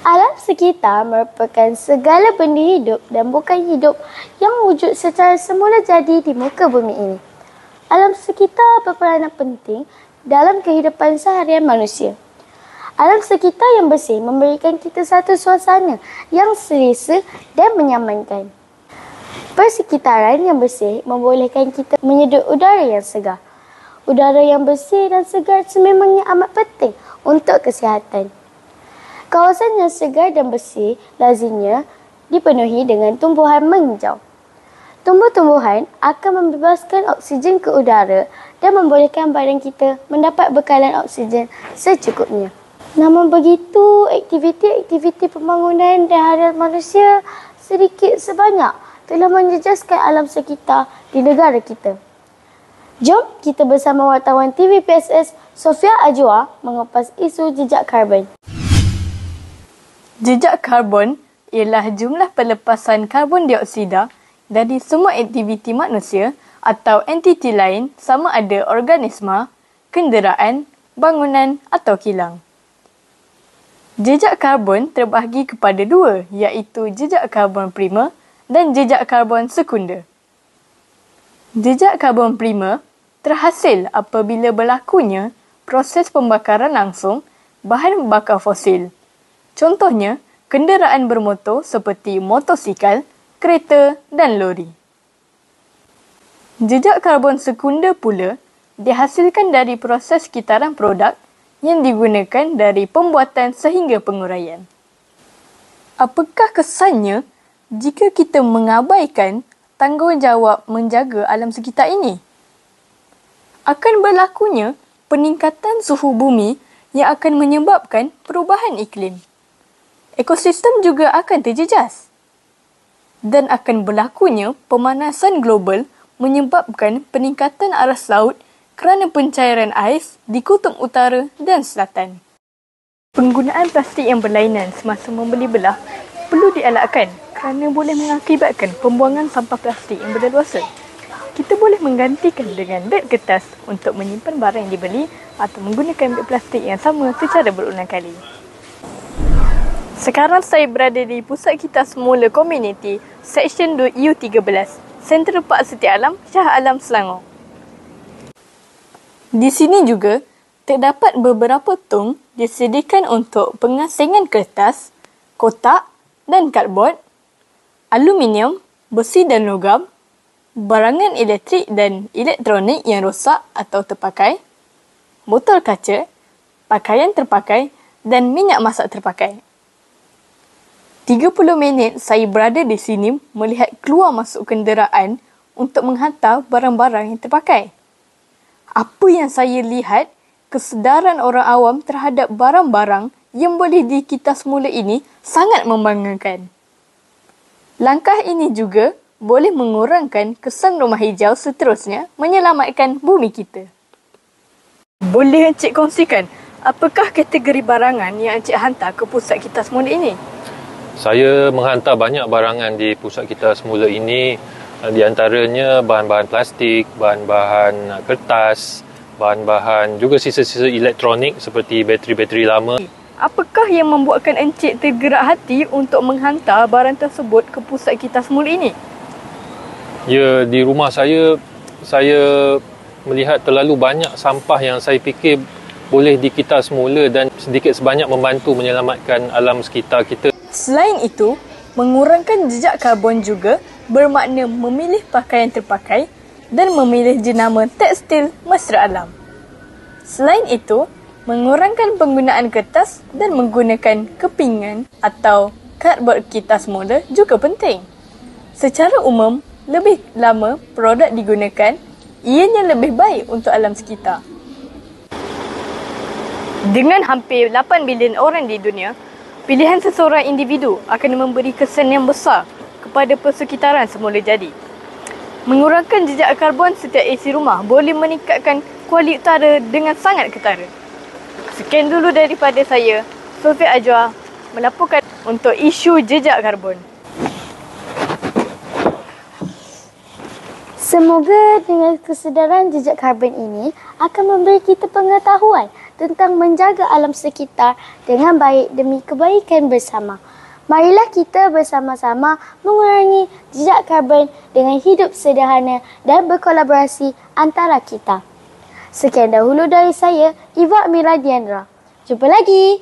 Alam sekitar merupakan segala benda hidup dan bukan hidup yang wujud secara semula jadi di muka bumi ini. Alam sekitar berperanan penting dalam kehidupan seharian manusia. Alam sekitar yang bersih memberikan kita satu suasana yang selesa dan menyamankan. Persekitaran yang bersih membolehkan kita menyeduh udara yang segar. Udara yang bersih dan segar sememangnya amat penting untuk kesihatan. Kawasan yang segar dan bersih lazimnya dipenuhi dengan tumbuhan menghijau. Tumbuh-tumbuhan akan membebaskan oksigen ke udara dan membolehkan badan kita mendapat bekalan oksigen secukupnya. Namun begitu, aktiviti-aktiviti pembangunan dan harian manusia sedikit sebanyak telah menjejaskan alam sekitar di negara kita. Jom kita bersama wartawan TV PSS Sofia Ajwa mengupas isu jejak karbon. Jejak karbon ialah jumlah pelepasan karbon dioksida dari semua aktiviti manusia atau entiti lain sama ada organisma, kenderaan, bangunan atau kilang. Jejak karbon terbahagi kepada dua, iaitu jejak karbon primer dan jejak karbon sekunder. Jejak karbon primer terhasil apabila berlakunya proses pembakaran langsung bahan bakar fosil. Contohnya, kenderaan bermotor seperti motosikal, kereta dan lori. Jejak karbon sekunder pula dihasilkan dari proses kitaran produk yang digunakan dari pembuatan sehingga penguraian. Apakah kesannya jika kita mengabaikan tanggungjawab menjaga alam sekitar ini? Akan berlakunya peningkatan suhu bumi yang akan menyebabkan perubahan iklim. Ekosistem juga akan terjejas. Dan akan berlakunya pemanasan global menyebabkan peningkatan aras laut kerana pencairan ais di kutub utara dan selatan. Penggunaan plastik yang berlainan semasa membeli belah perlu dielakkan kerana boleh mengakibatkan pembuangan sampah plastik yang berleluasa. Kita boleh menggantikan dengan beg kertas untuk menyimpan barang yang dibeli atau menggunakan beg plastik yang sama secara berulang kali. Sekarang saya berada di Pusat Kitar Semula Komuniti, Seksyen 2 U13, Sentral Park Setia Alam, Shah Alam, Selangor. Di sini juga, terdapat beberapa tong disediakan untuk pengasingan kertas, kotak dan kardbord, aluminium, besi dan logam, barangan elektrik dan elektronik yang rosak atau terpakai, botol kaca, pakaian terpakai dan minyak masak terpakai. 30 minit saya berada di sini melihat keluar masuk kenderaan untuk menghantar barang-barang yang terpakai. Apa yang saya lihat, kesedaran orang awam terhadap barang-barang yang boleh dikitar semula ini sangat membanggakan. Langkah ini juga boleh mengurangkan kesan rumah hijau seterusnya menyelamatkan bumi kita. Boleh Encik kongsikan, apakah kategori barangan yang Encik hantar ke pusat kitar semula ini? Saya menghantar banyak barangan di pusat kitar semula ini, di antaranya bahan-bahan plastik, bahan-bahan kertas, bahan-bahan juga sisa-sisa elektronik seperti bateri-bateri lama. Apakah yang membuatkan Encik tergerak hati untuk menghantar barang tersebut ke pusat kitar semula ini? Ya, di rumah saya melihat terlalu banyak sampah yang saya fikir boleh dikitar semula dan sedikit sebanyak membantu menyelamatkan alam sekitar kita. Selain itu, mengurangkan jejak karbon juga bermakna memilih pakaian terpakai dan memilih jenama tekstil mesra alam. Selain itu, mengurangkan penggunaan kertas dan menggunakan kepingan atau kardbord kitar semula juga penting. Secara umum, lebih lama produk digunakan, ianya lebih baik untuk alam sekitar. Dengan hampir 8 bilion orang di dunia, pilihan seseorang individu akan memberi kesan yang besar kepada persekitaran semula jadi. Mengurangkan jejak karbon setiap isi rumah boleh meningkatkan kualiti udara dengan sangat ketara. Sekian dulu daripada saya, Sofia Ajwa, melaporkan untuk isu jejak karbon. Semoga dengan kesedaran jejak karbon ini akan memberi kita pengetahuan tentang menjaga alam sekitar dengan baik demi kebaikan bersama. Marilah kita bersama-sama mengurangi jejak karbon dengan hidup sederhana dan berkolaborasi antara kita. Sekian dahulu dari saya, Eva Amira Diandra. Jumpa lagi!